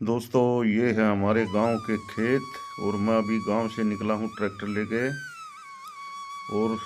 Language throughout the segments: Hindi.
दोस्तों, ये है हमारे गांव के खेत और मैं अभी गांव से निकला हूँ ट्रैक्टर लेके। और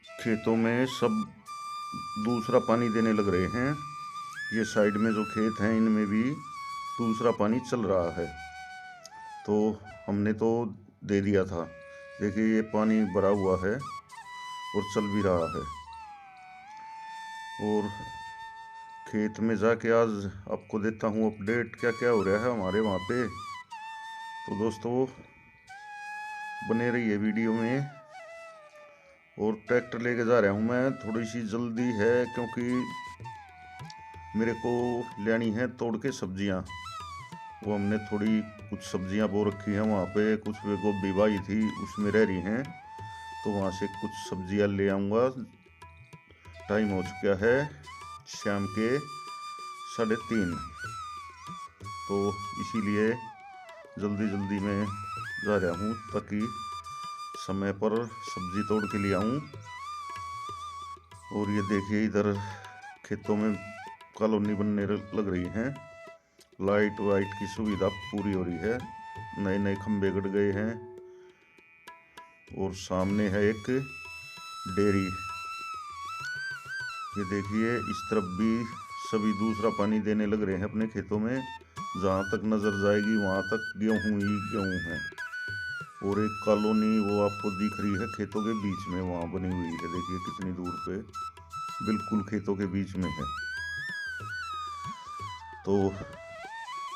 खेतों में सब दूसरा पानी देने लग रहे हैं। ये साइड में जो खेत हैं इनमें भी दूसरा पानी चल रहा है। तो हमने तो दे दिया था। देखिए, ये पानी भरा हुआ है और चल भी रहा है। और खेत में जाके आज आपको देता हूँ अपडेट क्या क्या हो रहा है हमारे वहाँ पे। तो दोस्तों, बने रहिए वीडियो में। और ट्रैक्टर लेके जा रहा हूँ मैं, थोड़ी सी जल्दी है क्योंकि मेरे को लेनी है तोड़ के सब्जियाँ। वो हमने थोड़ी कुछ सब्जियाँ बो रखी हैं वहाँ पे, कुछ गोभी भाई थी उसमें रह रही हैं, तो वहाँ से कुछ सब्जियाँ ले आऊँगा। टाइम हो चुका है शाम के 3:30, तो इसीलिए जल्दी जल्दी में जा रहा हूँ ताकि समय पर सब्जी तोड़ के ले आऊँ। और ये देखिए, इधर खेतों में कॉलोनी बनने लग रही हैं। लाइट वाइट की सुविधा पूरी हो रही है, नए नए खंभे गड़ गए हैं। और सामने है एक डेयरी। ये देखिए, इस तरफ भी सभी दूसरा पानी देने लग रहे हैं अपने खेतों में। जहाँ तक नज़र जाएगी वहाँ तक गेहूँ ही गेहूँ है। और एक कॉलोनी वो आपको दिख रही है खेतों के बीच में, वहाँ बनी हुई है। देखिए कितनी दूर पे, बिल्कुल खेतों के बीच में है। तो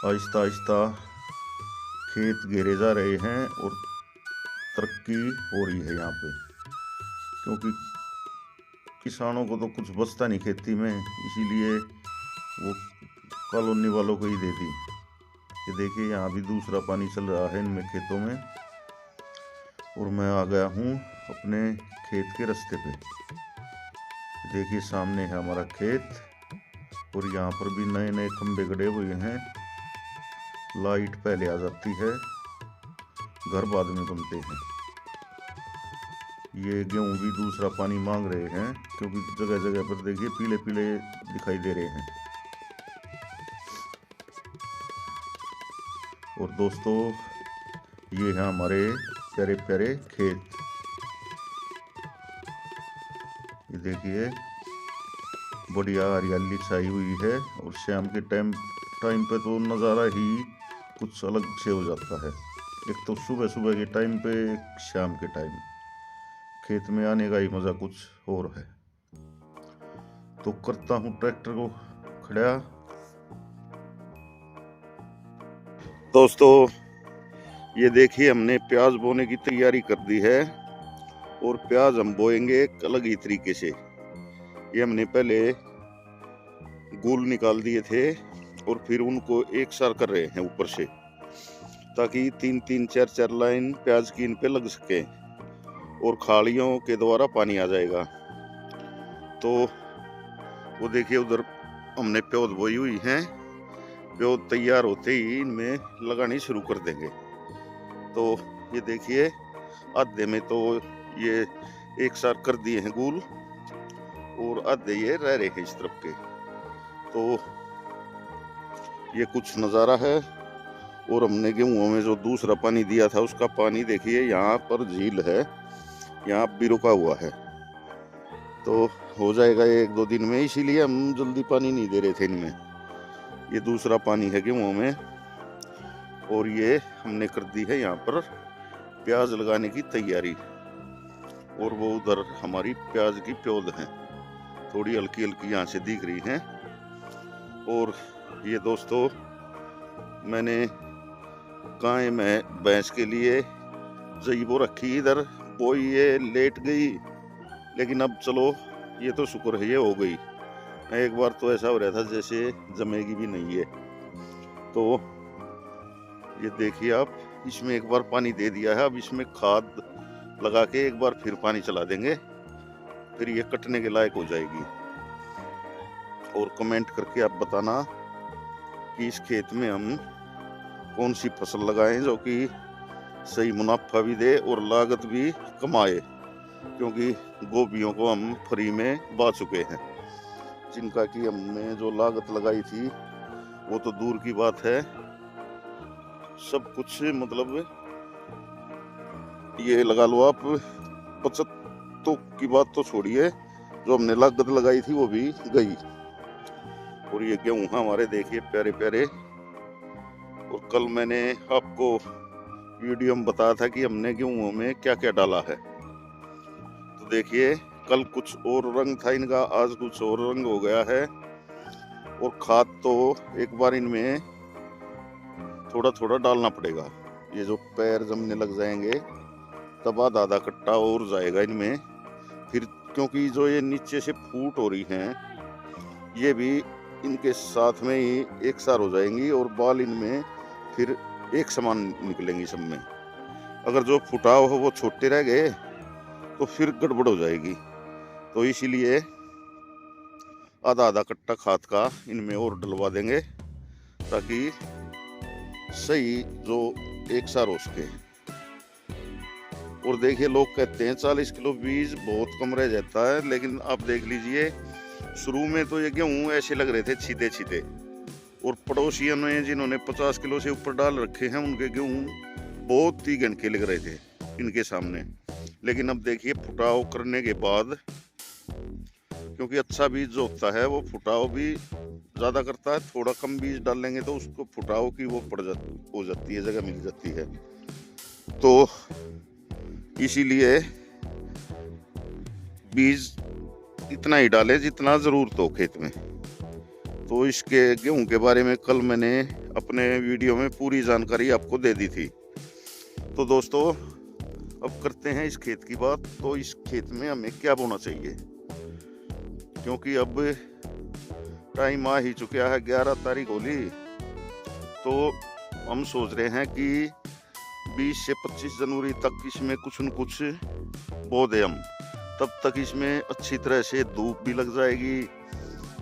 आहिस्ता आहिस्ता खेत घेरे जा रहे हैं और तरक्की हो रही है यहाँ पे, क्योंकि किसानों को तो कुछ बचता नहीं खेती में, इसीलिए वो कॉलोनी वालों को ही दे दी। ये देखिए, यहाँ भी दूसरा पानी चल रहा है इनमें खेतों में। और मैं आ गया हूँ अपने खेत के रास्ते पे। देखिए, सामने है हमारा खेत और यहाँ पर भी नए नए खंभे गड़े हुए हैं। लाइट पहले आ जाती है, घर बाद में बनते हैं। ये गेहूँ भी दूसरा पानी मांग रहे हैं क्योंकि जगह जगह पर देखिए पीले पीले दिखाई दे रहे हैं। और दोस्तों, ये है हमारे प्यारे प्यारे खेत। ये देखिए, बढ़िया हरियाली छाई हुई है। और शाम के टाइम पे तो नज़ारा ही कुछ अलग से हो जाता है। एक तो सुबह सुबह के टाइम पे, एक शाम के टाइम, खेत में आने का ही मज़ा कुछ और है। तो करता हूँ ट्रैक्टर को खड़ा। दोस्तों, ये देखिए, हमने प्याज बोने की तैयारी कर दी है। और प्याज हम बोएंगे एक अलग ही तरीके से। ये हमने पहले गोल निकाल दिए थे और फिर उनको एक सार कर रहे हैं ऊपर से, ताकि 3-3 4-4 लाइन प्याज की इन पे लग सके और खालियों के द्वारा पानी आ जाएगा। तो वो देखिए, उधर हमने प्योद बोई हुई हैं। प्योद तैयार होते ही इनमें लगानी शुरू कर देंगे। तो ये देखिए, आधे में तो ये एक सार कर दिए हैं गोल और आधे ये रह रहे हैं इस तरफ के। तो ये कुछ नज़ारा है। और हमने गेहूं में जो दूसरा पानी दिया था उसका पानी देखिए, यहाँ पर झील है, यहाँ भी रुका हुआ है। तो हो जाएगा 1-2 दिन में, इसीलिए हम जल्दी पानी नहीं दे रहे थे इनमें। ये दूसरा पानी है गेहूं में। और ये हमने कर दी है यहाँ पर प्याज लगाने की तैयारी। और वो उधर हमारी प्याज की प्योद हैं, थोड़ी हल्की हल्की यहाँ से दिख रही हैं। और ये दोस्तों, मैंने गाय में भैंस के लिए जई वो रखी इधर, वो ये लेट गई, लेकिन अब चलो ये तो शुक्र है ये हो गई। एक बार तो ऐसा हो रहा था जैसे जमेगी भी नहीं है। तो ये देखिए आप, इसमें एक बार पानी दे दिया है, अब इसमें खाद लगा के एक बार फिर पानी चला देंगे, फिर ये कटने के लायक हो जाएगी। और कमेंट करके आप बताना कि इस खेत में हम कौन सी फसल लगाएं जो कि सही मुनाफा भी दे और लागत भी कमाए, क्योंकि गोभियों को हम फ्री में बा चुके हैं। जिनका कि हमने जो लागत लगाई थी वो तो दूर की बात है। सब कुछ मतलब ये लगा लो आप, बचत तो की बात तो छोड़िए, जो हमने लागत लगाई थी वो भी गई। और ये गेहूं हमारे देखिए प्यारे प्यारे। और कल मैंने आपको वीडियो में बताया था कि हमने गेहूं में क्या क्या डाला है। तो देखिए कल कुछ और रंग था इनका, आज कुछ और रंग हो गया है। और खाद तो एक बार इनमें थोड़ा थोड़ा डालना पड़ेगा। ये जो पैर जमने लग जाएंगे तब आधा आधा कट्टा और जाएगा इनमें फिर, क्योंकि जो ये नीचे से फूट हो रही हैं ये भी इनके साथ में ही एक सार हो जाएंगी और बाल इनमें फिर एक समान निकलेंगी सब में। अगर जो फुटाव हो वो छोटे रह गए तो फिर गड़बड़ हो जाएगी। तो इसीलिए आधा आधा कट्टा खाद का इनमें और डलवा देंगे ताकि सही जो एक सार हो सके। और देखिए लोग कहते हैं 40 किलो बीज बहुत कम रह जाता है, लेकिन आप देख लीजिए शुरू में तो ये गेहूं ऐसे लग रहे थे छीते छीते, और पड़ोसियों ने जिन्होंने 50 किलो से ऊपर डाल रखे हैं उनके गेहूं बहुत ही घनके लग रहे थे इनके सामने। लेकिन अब देखिए फुटाव करने के बाद, क्योंकि अच्छा बीज जो होता है वो फुटाव भी ज़्यादा करता है, थोड़ा कम बीज डाल लेंगे तो उसको फुटाव की वो हो जाती है, जगह मिल जाती है। तो इसीलिए बीज इतना ही डालें जितना ज़रूरत हो खेत में। तो इसके गेहूं के बारे में कल मैंने अपने वीडियो में पूरी जानकारी आपको दे दी थी। तो दोस्तों अब करते हैं इस खेत की बात। तो इस खेत में हमें क्या बोना चाहिए, क्योंकि अब टाइम आ ही चुका है, 11 तारीख होली। तो हम सोच रहे हैं कि 20 से 25 जनवरी तक इसमें कुछ न कुछ बो दें हम। तब तक इसमें अच्छी तरह से धूप भी लग जाएगी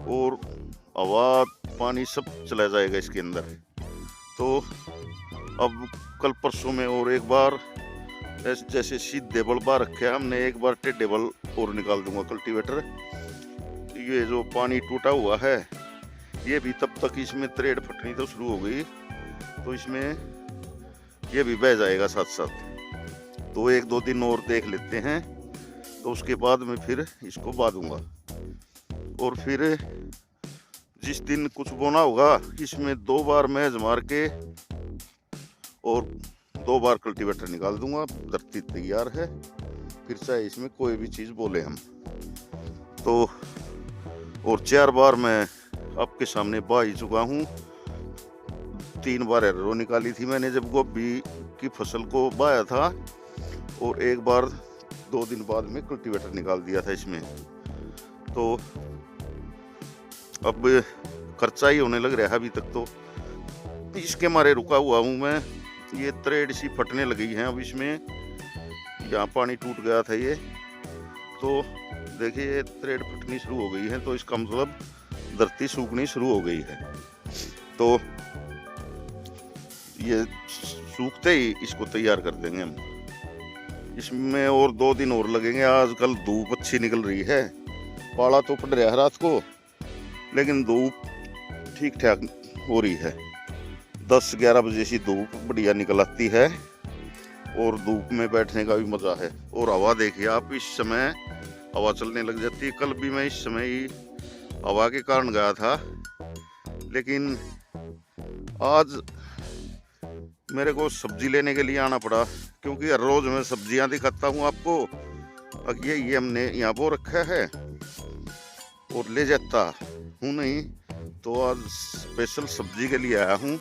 और हवा पानी सब चला जाएगा इसके अंदर। तो अब कल परसों में और एक बार जैसे सीधे बल बार रखे हमने, एक बार टेढ़े बल और निकाल दूंगा कल्टीवेटर। ये जो पानी टूटा हुआ है ये भी तब तक इसमें त्रेड़ फटनी तो शुरू हो गई, तो इसमें ये भी बह जाएगा साथ साथ। तो 1-2 दिन और देख लेते हैं, तो उसके बाद में फिर इसको बा दूंगा। और फिर जिस दिन कुछ बोना होगा इसमें 2 बार मैज मार के और 2 बार कल्टीवेटर निकाल दूंगा। धरती तैयार है, फिर चाहे इसमें कोई भी चीज़ बोले हम। तो और 4 बार मैं आपके सामने बा ही चुका हूँ। 3 बार एरो निकाली थी मैंने जब गोभी की फसल को बाया था, और एक बार 2 दिन बाद में कल्टीवेटर निकाल दिया था इसमें। तो अब खर्चा ही होने लग रहा है अभी तक। तो इसके मारे रुका हुआ हूँ मैं। ये त्रेड़ सी फटने लगी हैं अब इसमें, यहाँ पानी टूट गया था ये, तो देखिए ये त्रेड़ फटनी शुरू हो गई है। तो इसका मतलब धरती सूखनी शुरू हो गई है। तो ये सूखते ही इसको तैयार कर देंगे हम। इसमें और 2 दिन और लगेंगे। आजकल धूप अच्छी निकल रही है, पाला तो पड़ रहा है रात को, लेकिन धूप ठीक ठाक हो रही है। 10-11 बजे से धूप बढ़िया निकल आती है और धूप में बैठने का भी मज़ा है। और हवा देखिए आप, इस समय हवा चलने लग जाती है। कल भी मैं इस समय ही हवा के कारण गया था, लेकिन आज मेरे को सब्जी लेने के लिए आना पड़ा, क्योंकि हर रोज मैं सब्जियां दिखाता हूँ आपको। अब ये हमने यहाँ पर रखा है और ले जाता हूँ नहीं, तो आज स्पेशल सब्जी के लिए आया हूँ।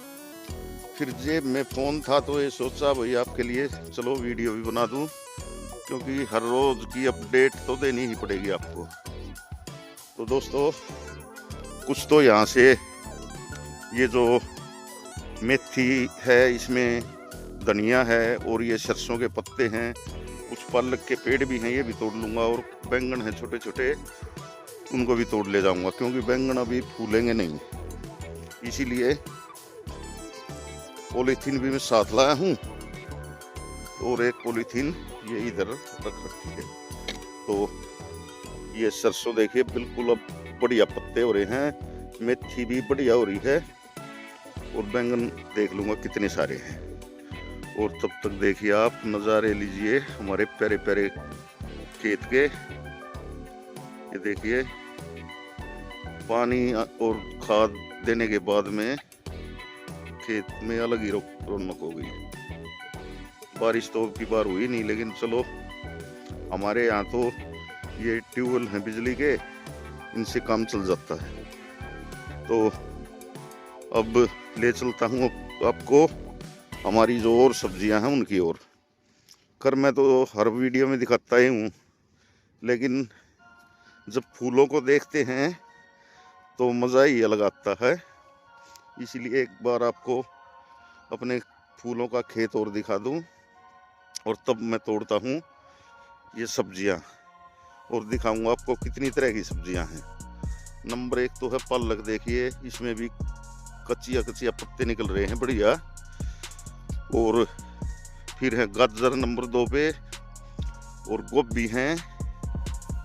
फिर जेब में फ़ोन था तो ये सोचा भाई आपके लिए चलो वीडियो भी बना दूँ, क्योंकि हर रोज़ की अपडेट तो देनी ही पड़ेगी आपको। तो दोस्तों कुछ तो यहाँ से ये जो मेथी है, इसमें धनिया है और ये सरसों के पत्ते हैं, कुछ पालक के पेड़ भी हैं, ये भी तोड़ लूँगा। और बैंगन है छोटे छोटे, उनको भी तोड़ ले जाऊँगा, क्योंकि बैंगन अभी फूलेंगे नहीं। इसीलिए पॉलीथीन भी मैं साथ लाया हूँ, और एक पॉलीथीन ये इधर रख रखी है। तो ये सरसों देखिए बिल्कुल अब बढ़िया पत्ते हो रहे हैं, मेथी भी बढ़िया हो रही है। और बैंगन देख लूँगा कितने सारे हैं। और तब तक देखिए आप नज़ारे लीजिए हमारे प्यारे प्यारे खेत के। ये देखिए पानी और खाद देने के बाद में खेत में अलग ही रौनक हो गई। बारिश तो अब की बार हुई नहीं, लेकिन चलो हमारे यहाँ तो ये ट्यूबवेल हैं बिजली के, इनसे काम चल जाता है। तो अब ले चलता हूँ आपको हमारी जो और सब्जियां हैं उनकी ओर। कर मैं तो हर वीडियो में दिखाता ही हूँ, लेकिन जब फूलों को देखते हैं तो मज़ा ही अलग आता है। इसलिए एक बार आपको अपने फूलों का खेत और दिखा दूँ, और तब मैं तोड़ता हूँ ये सब्जियाँ और दिखाऊंगा आपको कितनी तरह की सब्जियाँ हैं। नंबर 1 तो है पालक, देखिए इसमें भी कच्चिया पत्ते निकल रहे हैं बढ़िया। और फिर है गाजर नंबर 2 पे, और गोभी हैं,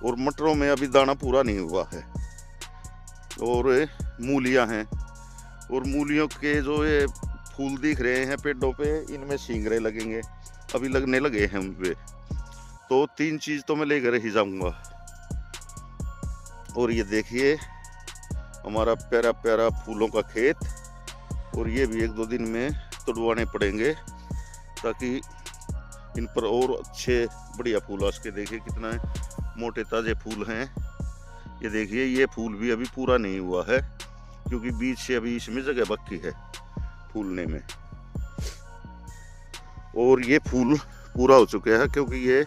और मटरों में अभी दाना पूरा नहीं हुआ है, और मूलियाँ हैं। और मूलियों के जो ये फूल दिख रहे हैं पेड़ों पे, इनमें सींगरे लगेंगे, अभी लगने लगे हैं उन पे। तो 3 चीज़ तो मैं लेकर ही जाऊंगा। और ये देखिए हमारा प्यारा प्यारा फूलों का खेत, और ये भी 1-2 दिन में तोड़वाने पड़ेंगे ताकि इन पर और अच्छे बढ़िया फूल आ सके। देखिए कितना मोटे ताजे फूल हैं। ये देखिए ये फूल भी अभी पूरा नहीं हुआ है, क्योंकि बीच से अभी इसमें जगह बाकी है फूलने में। और ये फूल पूरा हो चुका है, क्योंकि ये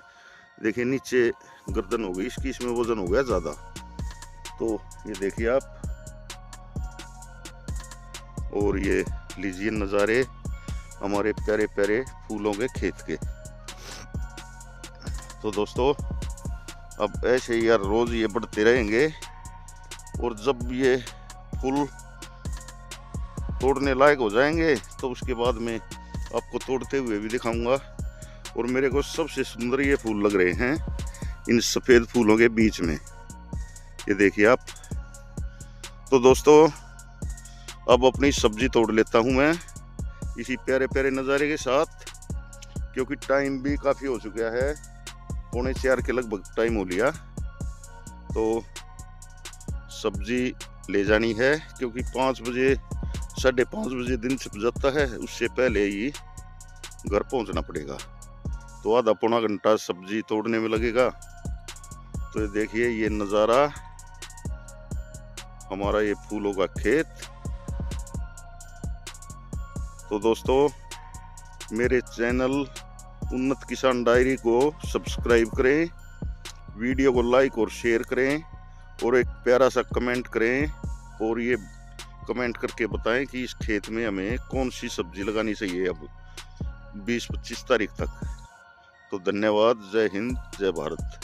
देखिए नीचे गर्दन हो गई इसकी, इसमें वजन हो गया ज़्यादा। तो ये देखिए आप, और ये लीजिए नज़ारे हमारे प्यारे प्यारे फूलों के खेत के। तो दोस्तों अब ऐसे ही यार रोज़ ये बढ़ते रहेंगे, और जब ये फूल तोड़ने लायक हो जाएंगे तो उसके बाद में आपको तोड़ते हुए भी दिखाऊंगा। और मेरे को सबसे सुंदर ये फूल लग रहे हैं इन सफ़ेद फूलों के बीच में, ये देखिए आप। तो दोस्तों अब अपनी सब्जी तोड़ लेता हूँ मैं इसी प्यारे प्यारे नज़ारे के साथ, क्योंकि टाइम भी काफ़ी हो चुका है, 3:45 के लगभग टाइम हो लिया। तो सब्जी ले जानी है, क्योंकि 5 बजे 5:30 बजे दिन छिप जाता है, उससे पहले ही घर पहुंचना पड़ेगा। तो आधा पौना घंटा सब्जी तोड़ने में लगेगा। तो ये देखिए ये नज़ारा हमारा ये फूलों का खेत। तो दोस्तों मेरे चैनल उन्नत किसान डायरी को सब्सक्राइब करें, वीडियो को लाइक और शेयर करें, और एक प्यारा सा कमेंट करें, और ये कमेंट करके बताएं कि इस खेत में हमें कौन सी सब्जी लगानी चाहिए अब 20-25 तारीख तक। तो धन्यवाद। जय हिंद, जय भारत।